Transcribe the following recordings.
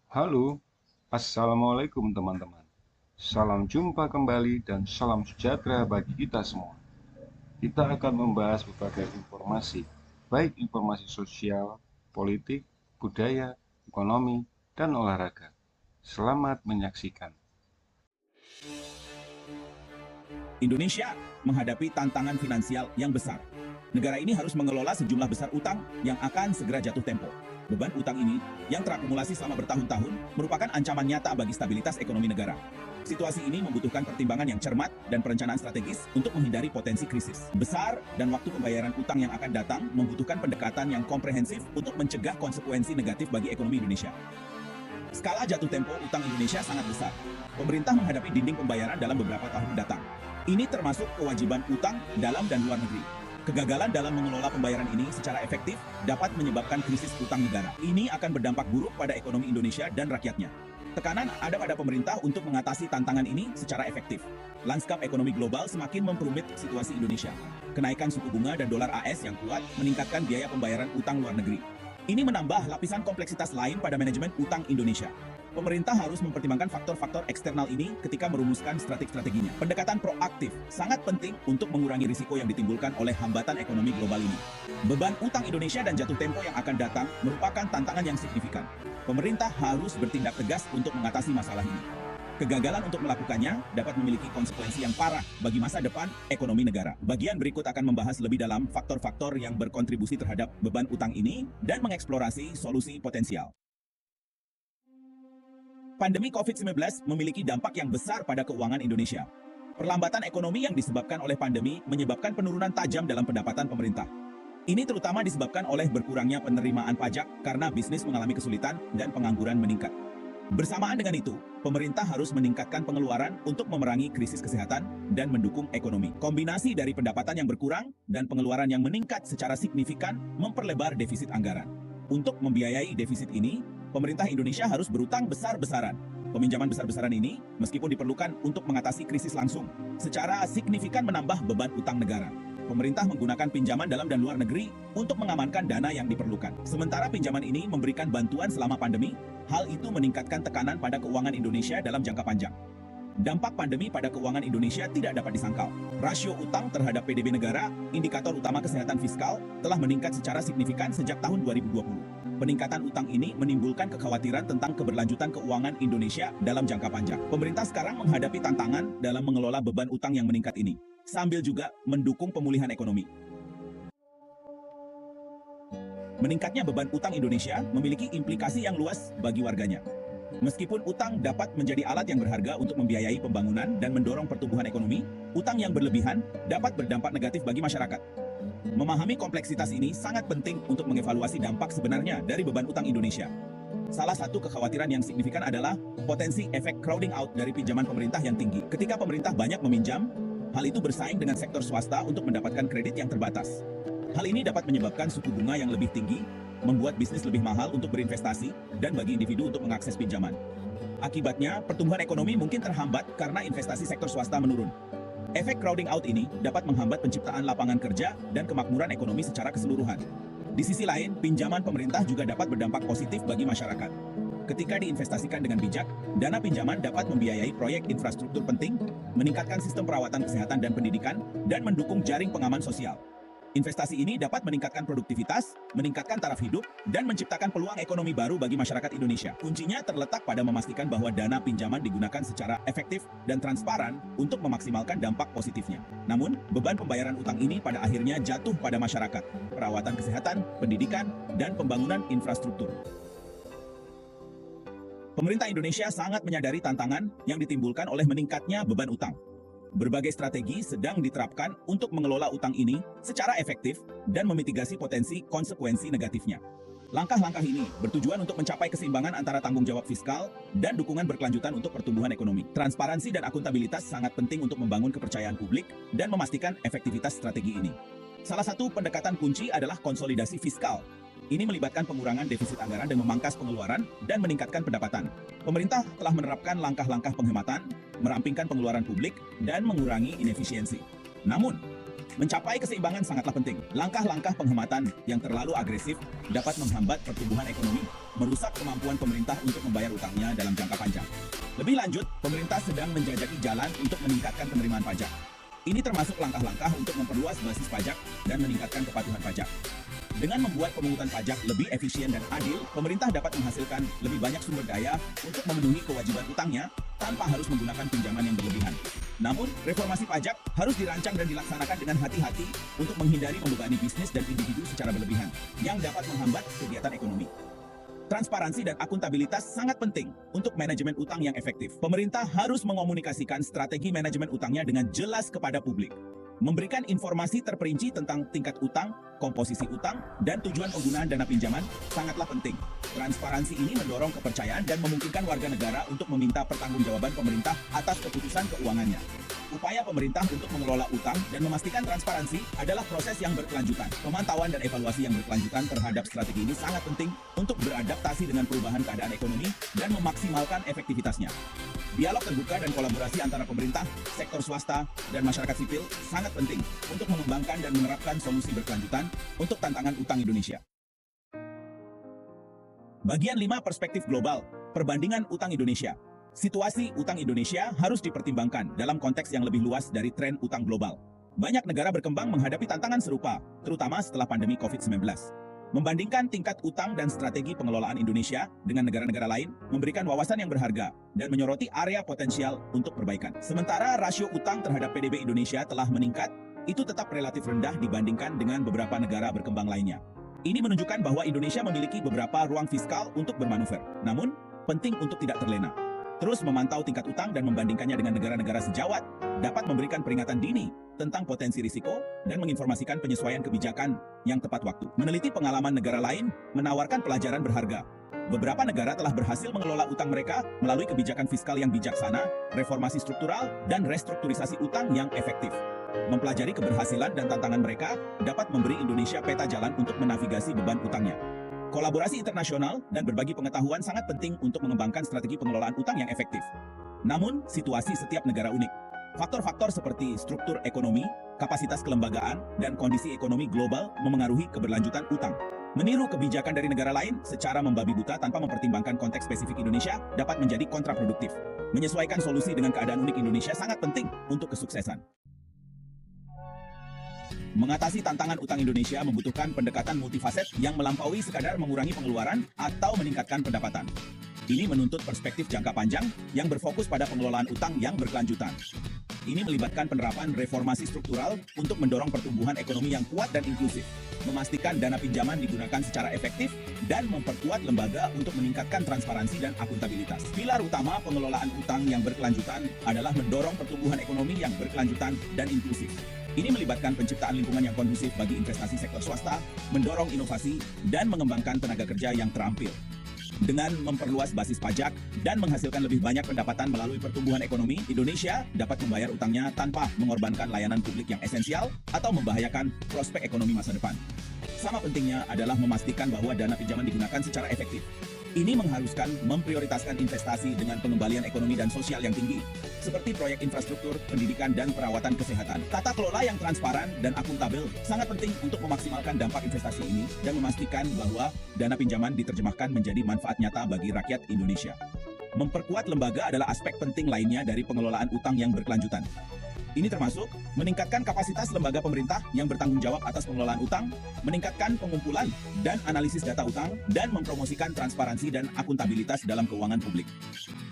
Halo, Assalamualaikum teman-teman. Salam jumpa kembali dan salam sejahtera bagi kita semua. Kita akan membahas berbagai informasi, baik informasi sosial, politik, budaya, ekonomi, dan olahraga. Selamat menyaksikan. Indonesia menghadapi tantangan finansial yang besar. Negara ini harus mengelola sejumlah besar utang yang akan segera jatuh tempo. Beban utang ini yang terakumulasi selama bertahun-tahun merupakan ancaman nyata bagi stabilitas ekonomi negara. Situasi ini membutuhkan pertimbangan yang cermat dan perencanaan strategis untuk menghindari potensi krisis besar, dan waktu pembayaran utang yang akan datang membutuhkan pendekatan yang komprehensif untuk mencegah konsekuensi negatif bagi ekonomi Indonesia. Skala jatuh tempo utang Indonesia sangat besar. Pemerintah menghadapi dinding pembayaran dalam beberapa tahun mendatang. Ini termasuk kewajiban utang dalam dan luar negeri. Kegagalan dalam mengelola pembayaran ini secara efektif dapat menyebabkan krisis utang negara. Ini akan berdampak buruk pada ekonomi Indonesia dan rakyatnya. Tekanan ada pada pemerintah untuk mengatasi tantangan ini secara efektif. Lanskap ekonomi global semakin memperumit situasi Indonesia. Kenaikan suku bunga dan dolar AS yang kuat meningkatkan biaya pembayaran utang luar negeri. Ini menambah lapisan kompleksitas lain pada manajemen utang Indonesia. Pemerintah harus mempertimbangkan faktor-faktor eksternal ini ketika merumuskan strategi-strateginya. Pendekatan proaktif sangat penting untuk mengurangi risiko yang ditimbulkan oleh hambatan ekonomi global ini. Beban utang Indonesia dan jatuh tempo yang akan datang merupakan tantangan yang signifikan. Pemerintah harus bertindak tegas untuk mengatasi masalah ini. Kegagalan untuk melakukannya dapat memiliki konsekuensi yang parah bagi masa depan ekonomi negara. Bagian berikut akan membahas lebih dalam faktor-faktor yang berkontribusi terhadap beban utang ini dan mengeksplorasi solusi potensial. Pandemi COVID-19 memiliki dampak yang besar pada keuangan Indonesia. Perlambatan ekonomi yang disebabkan oleh pandemi menyebabkan penurunan tajam dalam pendapatan pemerintah. Ini terutama disebabkan oleh berkurangnya penerimaan pajak karena bisnis mengalami kesulitan dan pengangguran meningkat. Bersamaan dengan itu, pemerintah harus meningkatkan pengeluaran untuk memerangi krisis kesehatan dan mendukung ekonomi. Kombinasi dari pendapatan yang berkurang dan pengeluaran yang meningkat secara signifikan memperlebar defisit anggaran. Untuk membiayai defisit ini, pemerintah Indonesia harus berutang besar-besaran. Peminjaman besar-besaran ini, meskipun diperlukan untuk mengatasi krisis langsung, secara signifikan menambah beban utang negara. Pemerintah menggunakan pinjaman dalam dan luar negeri untuk mengamankan dana yang diperlukan. Sementara pinjaman ini memberikan bantuan selama pandemi, hal itu meningkatkan tekanan pada keuangan Indonesia dalam jangka panjang. Dampak pandemi pada keuangan Indonesia tidak dapat disangkal. Rasio utang terhadap PDB negara, indikator utama kesehatan fiskal, telah meningkat secara signifikan sejak tahun 2020. Peningkatan utang ini menimbulkan kekhawatiran tentang keberlanjutan keuangan Indonesia dalam jangka panjang. Pemerintah sekarang menghadapi tantangan dalam mengelola beban utang yang meningkat ini, sambil juga mendukung pemulihan ekonomi. Meningkatnya beban utang Indonesia memiliki implikasi yang luas bagi warganya. Meskipun utang dapat menjadi alat yang berharga untuk membiayai pembangunan dan mendorong pertumbuhan ekonomi, utang yang berlebihan dapat berdampak negatif bagi masyarakat. Memahami kompleksitas ini sangat penting untuk mengevaluasi dampak sebenarnya dari beban utang Indonesia. Salah satu kekhawatiran yang signifikan adalah potensi efek crowding out dari pinjaman pemerintah yang tinggi. Ketika pemerintah banyak meminjam, hal itu bersaing dengan sektor swasta untuk mendapatkan kredit yang terbatas. Hal ini dapat menyebabkan suku bunga yang lebih tinggi, membuat bisnis lebih mahal untuk berinvestasi, dan bagi individu untuk mengakses pinjaman. Akibatnya, pertumbuhan ekonomi mungkin terhambat karena investasi sektor swasta menurun. Efek crowding out ini dapat menghambat penciptaan lapangan kerja dan kemakmuran ekonomi secara keseluruhan. Di sisi lain, pinjaman pemerintah juga dapat berdampak positif bagi masyarakat. Ketika diinvestasikan dengan bijak, dana pinjaman dapat membiayai proyek infrastruktur penting, meningkatkan sistem perawatan kesehatan dan pendidikan, dan mendukung jaring pengaman sosial. Investasi ini dapat meningkatkan produktivitas, meningkatkan taraf hidup, dan menciptakan peluang ekonomi baru bagi masyarakat Indonesia. Kuncinya terletak pada memastikan bahwa dana pinjaman digunakan secara efektif dan transparan untuk memaksimalkan dampak positifnya. Namun, beban pembayaran utang ini pada akhirnya jatuh pada masyarakat, perawatan kesehatan, pendidikan, dan pembangunan infrastruktur. Pemerintah Indonesia sangat menyadari tantangan yang ditimbulkan oleh meningkatnya beban utang. Berbagai strategi sedang diterapkan untuk mengelola utang ini secara efektif dan memitigasi potensi konsekuensi negatifnya. Langkah-langkah ini bertujuan untuk mencapai keseimbangan antara tanggung jawab fiskal dan dukungan berkelanjutan untuk pertumbuhan ekonomi. Transparansi dan akuntabilitas sangat penting untuk membangun kepercayaan publik dan memastikan efektivitas strategi ini. Salah satu pendekatan kunci adalah konsolidasi fiskal. Ini melibatkan pengurangan defisit anggaran dan memangkas pengeluaran dan meningkatkan pendapatan. Pemerintah telah menerapkan langkah-langkah penghematan, merampingkan pengeluaran publik, dan mengurangi inefisiensi. Namun, mencapai keseimbangan sangatlah penting. Langkah-langkah penghematan yang terlalu agresif dapat menghambat pertumbuhan ekonomi merusak kemampuan pemerintah untuk membayar utangnya dalam jangka panjang. Lebih lanjut, pemerintah sedang menjajaki jalan untuk meningkatkan penerimaan pajak. Ini termasuk langkah-langkah untuk memperluas basis pajak dan meningkatkan kepatuhan pajak. Dengan membuat pemungutan pajak lebih efisien dan adil, pemerintah dapat menghasilkan lebih banyak sumber daya untuk memenuhi kewajiban utangnya tanpa harus menggunakan pinjaman yang berlebihan. Namun, reformasi pajak harus dirancang dan dilaksanakan dengan hati-hati untuk menghindari membebani bisnis dan individu secara berlebihan yang dapat menghambat kegiatan ekonomi. Transparansi dan akuntabilitas sangat penting untuk manajemen utang yang efektif. Pemerintah harus mengomunikasikan strategi manajemen utangnya dengan jelas kepada publik. Memberikan informasi terperinci tentang tingkat utang, komposisi utang, dan tujuan penggunaan dana pinjaman sangatlah penting. Transparansi ini mendorong kepercayaan dan memungkinkan warga negara untuk meminta pertanggungjawaban pemerintah atas keputusan keuangannya. Upaya pemerintah untuk mengelola utang dan memastikan transparansi adalah proses yang berkelanjutan. Pemantauan dan evaluasi yang berkelanjutan terhadap strategi ini sangat penting untuk beradaptasi dengan perubahan keadaan ekonomi dan memaksimalkan efektivitasnya. Dialog terbuka dan kolaborasi antara pemerintah, sektor swasta, dan masyarakat sipil sangat penting untuk mengembangkan dan menerapkan solusi berkelanjutan untuk tantangan utang Indonesia. Bagian 5 perspektif global, perbandingan utang Indonesia. Situasi utang Indonesia harus dipertimbangkan dalam konteks yang lebih luas dari tren utang global. Banyak negara berkembang menghadapi tantangan serupa, terutama setelah pandemi COVID-19. Membandingkan tingkat utang dan strategi pengelolaan Indonesia dengan negara-negara lain memberikan wawasan yang berharga dan menyoroti area potensial untuk perbaikan. Sementara rasio utang terhadap PDB Indonesia telah meningkat, itu tetap relatif rendah dibandingkan dengan beberapa negara berkembang lainnya. Ini menunjukkan bahwa Indonesia memiliki beberapa ruang fiskal untuk bermanuver. Namun, penting untuk tidak terlena. Terus memantau tingkat utang dan membandingkannya dengan negara-negara sejawat dapat memberikan peringatan dini tentang potensi risiko dan menginformasikan penyesuaian kebijakan yang tepat waktu. Meneliti pengalaman negara lain menawarkan pelajaran berharga. Beberapa negara telah berhasil mengelola utang mereka melalui kebijakan fiskal yang bijaksana, reformasi struktural, dan restrukturisasi utang yang efektif. Mempelajari keberhasilan dan tantangan mereka dapat memberi Indonesia peta jalan untuk menavigasi beban utangnya. Kolaborasi internasional dan berbagi pengetahuan sangat penting untuk mengembangkan strategi pengelolaan utang yang efektif. Namun, situasi setiap negara unik. Faktor-faktor seperti struktur ekonomi, kapasitas kelembagaan, dan kondisi ekonomi global memengaruhi keberlanjutan utang. Meniru kebijakan dari negara lain secara membabi buta tanpa mempertimbangkan konteks spesifik Indonesia dapat menjadi kontraproduktif. Menyesuaikan solusi dengan keadaan unik Indonesia sangat penting untuk kesuksesan. Mengatasi tantangan utang Indonesia membutuhkan pendekatan multifaset yang melampaui sekadar mengurangi pengeluaran atau meningkatkan pendapatan. Ini menuntut perspektif jangka panjang yang berfokus pada pengelolaan utang yang berkelanjutan. Ini melibatkan penerapan reformasi struktural untuk mendorong pertumbuhan ekonomi yang kuat dan inklusif, memastikan dana pinjaman digunakan secara efektif, dan memperkuat lembaga untuk meningkatkan transparansi dan akuntabilitas. Pilar utama pengelolaan utang yang berkelanjutan adalah mendorong pertumbuhan ekonomi yang berkelanjutan dan inklusif. Ini melibatkan penciptaan lingkungan yang kondusif bagi investasi sektor swasta, mendorong inovasi, dan mengembangkan tenaga kerja yang terampil. Dengan memperluas basis pajak dan menghasilkan lebih banyak pendapatan melalui pertumbuhan ekonomi, Indonesia dapat membayar utangnya tanpa mengorbankan layanan publik yang esensial atau membahayakan prospek ekonomi masa depan. Sama pentingnya adalah memastikan bahwa dana pinjaman digunakan secara efektif. Ini mengharuskan memprioritaskan investasi dengan pengembalian ekonomi dan sosial yang tinggi, seperti proyek infrastruktur, pendidikan, dan perawatan kesehatan. Tata kelola yang transparan dan akuntabel sangat penting untuk memaksimalkan dampak investasi ini dan memastikan bahwa dana pinjaman diterjemahkan menjadi manfaat nyata bagi rakyat Indonesia. Memperkuat lembaga adalah aspek penting lainnya dari pengelolaan utang yang berkelanjutan. Ini termasuk meningkatkan kapasitas lembaga pemerintah yang bertanggung jawab atas pengelolaan utang, meningkatkan pengumpulan dan analisis data utang, dan mempromosikan transparansi dan akuntabilitas dalam keuangan publik.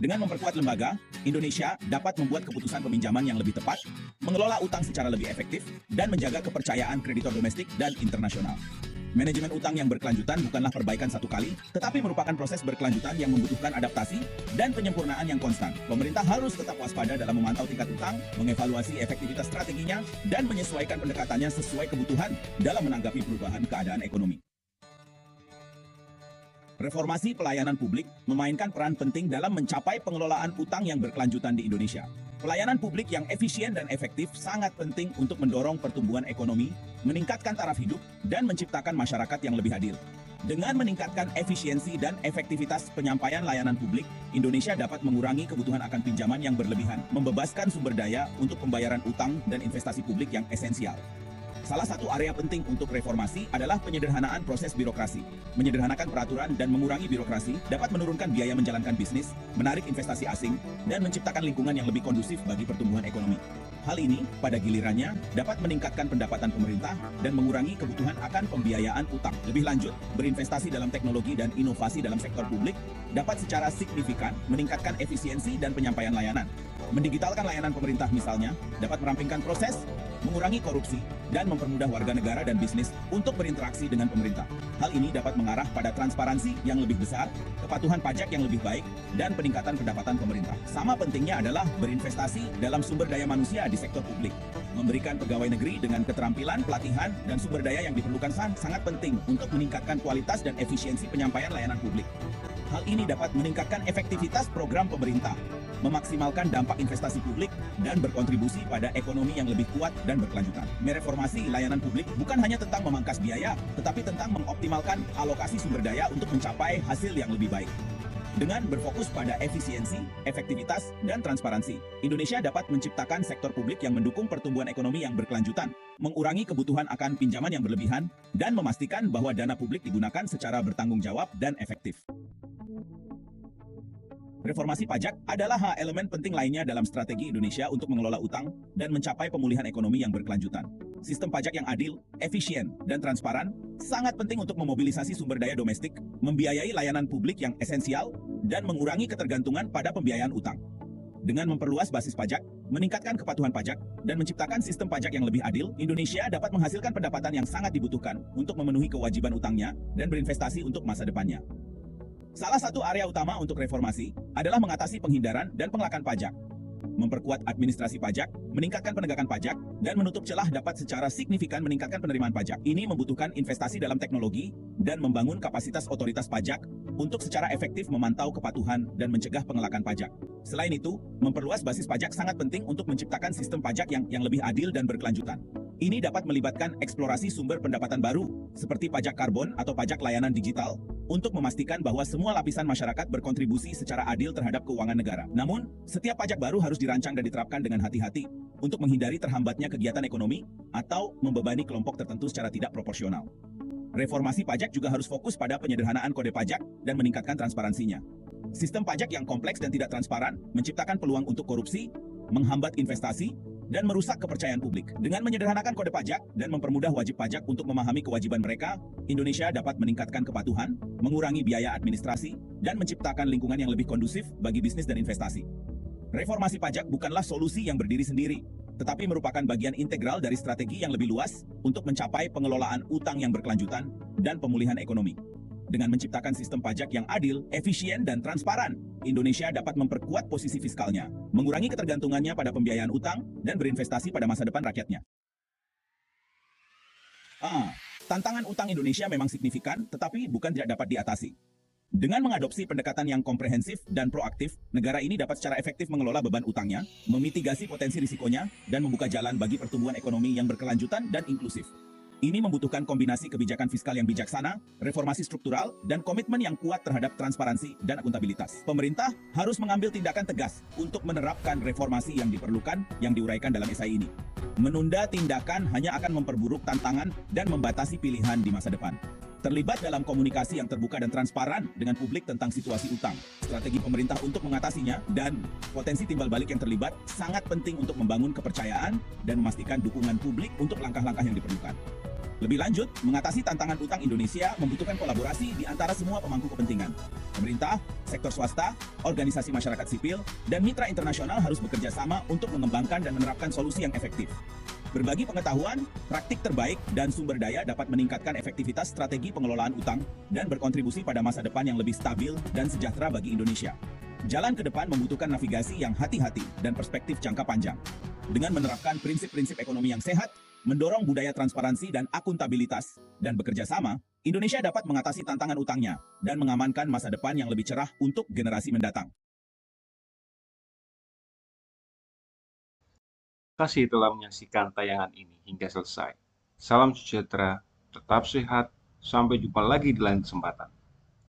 Dengan memperkuat lembaga, Indonesia dapat membuat keputusan peminjaman yang lebih tepat, mengelola utang secara lebih efektif, dan menjaga kepercayaan kreditor domestik dan internasional. Manajemen utang yang berkelanjutan bukanlah perbaikan satu kali, tetapi merupakan proses berkelanjutan yang membutuhkan adaptasi dan penyempurnaan yang konstan. Pemerintah harus tetap waspada dalam memantau tingkat utang, mengevaluasi efektivitas strateginya, dan menyesuaikan pendekatannya sesuai kebutuhan dalam menanggapi perubahan keadaan ekonomi. Reformasi pelayanan publik memainkan peran penting dalam mencapai pengelolaan utang yang berkelanjutan di Indonesia. Pelayanan publik yang efisien dan efektif sangat penting untuk mendorong pertumbuhan ekonomi, meningkatkan taraf hidup, dan menciptakan masyarakat yang lebih adil. Dengan meningkatkan efisiensi dan efektivitas penyampaian layanan publik, Indonesia dapat mengurangi kebutuhan akan pinjaman yang berlebihan, membebaskan sumber daya untuk pembayaran utang dan investasi publik yang esensial. Salah satu area penting untuk reformasi adalah penyederhanaan proses birokrasi. Menyederhanakan peraturan dan mengurangi birokrasi dapat menurunkan biaya menjalankan bisnis, menarik investasi asing, dan menciptakan lingkungan yang lebih kondusif bagi pertumbuhan ekonomi. Hal ini, pada gilirannya, dapat meningkatkan pendapatan pemerintah dan mengurangi kebutuhan akan pembiayaan utang. Lebih lanjut, berinvestasi dalam teknologi dan inovasi dalam sektor publik dapat secara signifikan meningkatkan efisiensi dan penyampaian layanan. Mendigitalkan layanan pemerintah misalnya, dapat merampingkan proses, mengurangi korupsi, dan mempermudah warga negara dan bisnis untuk berinteraksi dengan pemerintah. Hal ini dapat mengarah pada transparansi yang lebih besar, kepatuhan pajak yang lebih baik, dan peningkatan pendapatan pemerintah. Sama pentingnya adalah berinvestasi dalam sumber daya manusia di sektor publik. Memberikan pegawai negeri dengan keterampilan, pelatihan, dan sumber daya yang diperlukan sangat penting untuk meningkatkan kualitas dan efisiensi penyampaian layanan publik. Hal ini dapat meningkatkan efektivitas program pemerintah, memaksimalkan dampak investasi publik, dan berkontribusi pada ekonomi yang lebih kuat dan berkelanjutan. Mereformasi layanan publik bukan hanya tentang memangkas biaya, tetapi tentang mengoptimalkan alokasi sumber daya untuk mencapai hasil yang lebih baik. Dengan berfokus pada efisiensi, efektivitas, dan transparansi, Indonesia dapat menciptakan sektor publik yang mendukung pertumbuhan ekonomi yang berkelanjutan, mengurangi kebutuhan akan pinjaman yang berlebihan, dan memastikan bahwa dana publik digunakan secara bertanggung jawab dan efektif. Reformasi pajak adalah elemen penting lainnya dalam strategi Indonesia untuk mengelola utang dan mencapai pemulihan ekonomi yang berkelanjutan. Sistem pajak yang adil, efisien, dan transparan sangat penting untuk memobilisasi sumber daya domestik, membiayai layanan publik yang esensial, dan mengurangi ketergantungan pada pembiayaan utang. Dengan memperluas basis pajak, meningkatkan kepatuhan pajak, dan menciptakan sistem pajak yang lebih adil, Indonesia dapat menghasilkan pendapatan yang sangat dibutuhkan untuk memenuhi kewajiban utangnya dan berinvestasi untuk masa depannya. Salah satu area utama untuk reformasi adalah mengatasi penghindaran dan pengelakan pajak. Memperkuat administrasi pajak, meningkatkan penegakan pajak, dan menutup celah dapat secara signifikan meningkatkan penerimaan pajak. Ini membutuhkan investasi dalam teknologi dan membangun kapasitas otoritas pajak untuk secara efektif memantau kepatuhan dan mencegah pengelakan pajak. Selain itu, memperluas basis pajak sangat penting untuk menciptakan sistem pajak yang lebih adil dan berkelanjutan. Ini dapat melibatkan eksplorasi sumber pendapatan baru, seperti pajak karbon atau pajak layanan digital, untuk memastikan bahwa semua lapisan masyarakat berkontribusi secara adil terhadap keuangan negara. Namun, setiap pajak baru harus dirancang dan diterapkan dengan hati-hati untuk menghindari terhambatnya kegiatan ekonomi atau membebani kelompok tertentu secara tidak proporsional. Reformasi pajak juga harus fokus pada penyederhanaan kode pajak dan meningkatkan transparansinya. Sistem pajak yang kompleks dan tidak transparan menciptakan peluang untuk korupsi, menghambat investasi, dan merusak kepercayaan publik. Dengan menyederhanakan kode pajak dan mempermudah wajib pajak untuk memahami kewajiban mereka, Indonesia dapat meningkatkan kepatuhan, mengurangi biaya administrasi, dan menciptakan lingkungan yang lebih kondusif bagi bisnis dan investasi. Reformasi pajak bukanlah solusi yang berdiri sendiri, tetapi merupakan bagian integral dari strategi yang lebih luas untuk mencapai pengelolaan utang yang berkelanjutan dan pemulihan ekonomi. Dengan menciptakan sistem pajak yang adil, efisien, dan transparan, Indonesia dapat memperkuat posisi fiskalnya, mengurangi ketergantungannya pada pembiayaan utang, dan berinvestasi pada masa depan rakyatnya. Tantangan utang Indonesia memang signifikan, tetapi bukan tidak dapat diatasi. Dengan mengadopsi pendekatan yang komprehensif dan proaktif, negara ini dapat secara efektif mengelola beban utangnya, memitigasi potensi risikonya, dan membuka jalan bagi pertumbuhan ekonomi yang berkelanjutan dan inklusif. Ini membutuhkan kombinasi kebijakan fiskal yang bijaksana, reformasi struktural, dan komitmen yang kuat terhadap transparansi dan akuntabilitas. Pemerintah harus mengambil tindakan tegas untuk menerapkan reformasi yang diperlukan yang diuraikan dalam esai ini. Menunda tindakan hanya akan memperburuk tantangan dan membatasi pilihan di masa depan. Terlibat dalam komunikasi yang terbuka dan transparan dengan publik tentang situasi utang, strategi pemerintah untuk mengatasinya, dan potensi timbal balik yang terlibat sangat penting untuk membangun kepercayaan dan memastikan dukungan publik untuk langkah-langkah yang diperlukan. Lebih lanjut, mengatasi tantangan utang Indonesia membutuhkan kolaborasi di antara semua pemangku kepentingan. Pemerintah, sektor swasta, organisasi masyarakat sipil, dan mitra internasional harus bekerja sama untuk mengembangkan dan menerapkan solusi yang efektif. Berbagi pengetahuan, praktik terbaik, dan sumber daya dapat meningkatkan efektivitas strategi pengelolaan utang dan berkontribusi pada masa depan yang lebih stabil dan sejahtera bagi Indonesia. Jalan ke depan membutuhkan navigasi yang hati-hati dan perspektif jangka panjang. Dengan menerapkan prinsip-prinsip ekonomi yang sehat, mendorong budaya transparansi dan akuntabilitas, dan bekerja sama, Indonesia dapat mengatasi tantangan utangnya dan mengamankan masa depan yang lebih cerah untuk generasi mendatang. Terima kasih telah menyaksikan tayangan ini hingga selesai. Salam sejahtera, tetap sehat, sampai jumpa lagi di lain kesempatan.